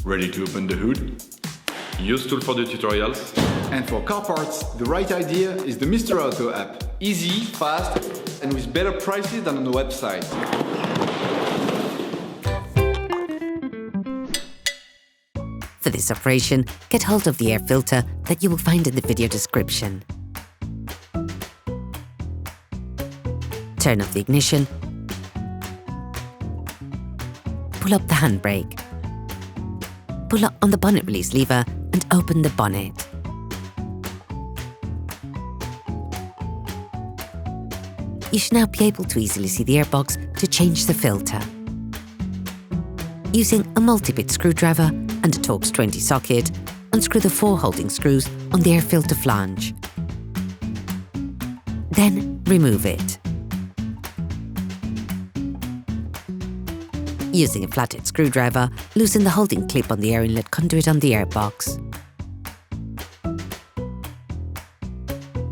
Ready to open the hood? UseTool for the tutorials. And for car parts, the right idea is the Mr. Auto app. Easy, fast, and with better prices than on the website. For this operation, get hold of the air filter that you will find in the video description. Turn off the ignition. Pull up the handbrake. Pull up on the bonnet release lever and open the bonnet. You should now be able to easily see the airbox to change the filter. Using a multi-bit screwdriver and a Torx T20 socket, unscrew the 4 holding screws on the air filter flange. Then remove it. Using a flathead screwdriver, loosen the holding clip on the air inlet conduit on the airbox.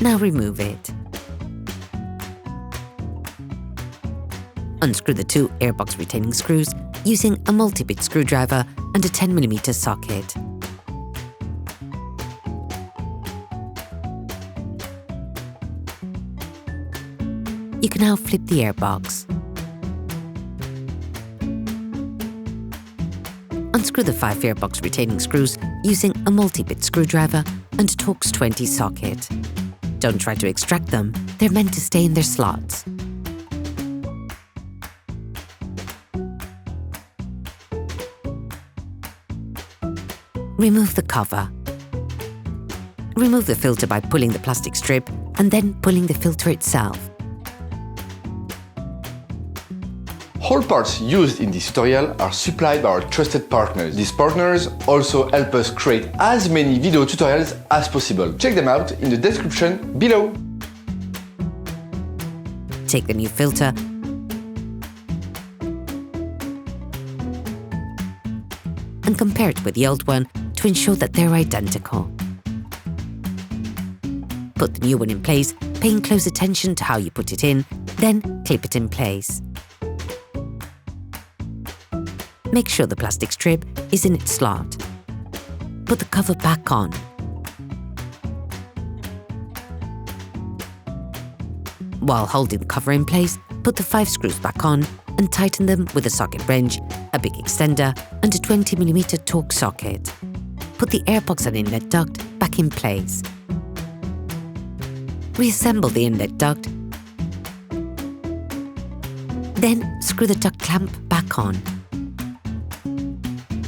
Now remove it. Unscrew the 2 airbox retaining screws using a multi-bit screwdriver and a 10mm socket. You can now flip the airbox. Unscrew the 5 airbox retaining screws using a multi-bit screwdriver and a Torx T20 socket. Don't try to extract them, they're meant to stay in their slots. Remove the cover. Remove the filter by pulling the plastic strip and then pulling the filter itself. All parts used in this tutorial are supplied by our trusted partners. These partners also help us create as many video tutorials as possible. Check them out in the description below. Take the new filter and compare it with the old one to ensure that they're identical. Put the new one in place, paying close attention to how you put it in, then clip it in place. Make sure the plastic strip is in its slot. Put the cover back on. While holding the cover in place, put the 5 screws back on and tighten them with a socket wrench, a big extender and a 20mm Torx socket. Put the airbox and inlet duct back in place. Reassemble the inlet duct. Then screw the duct clamp back on.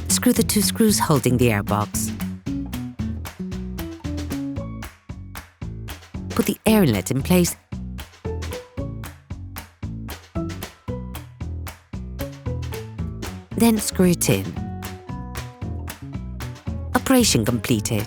Screw the 2 screws holding the airbox. Put the air inlet in place. Then screw it in. Operation completed.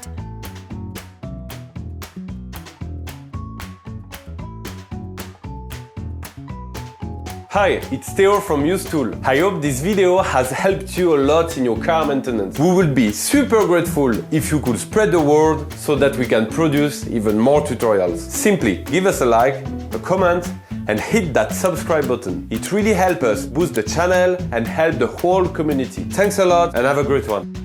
Hi, it's Theo from UseTool. I hope this video has helped you a lot in your car maintenance. We would be super grateful if you could spread the word so that we can produce even more tutorials. Simply give us a like, a comment, and hit that subscribe button. It really helps us boost the channel and help the whole community. Thanks a lot and have a great one.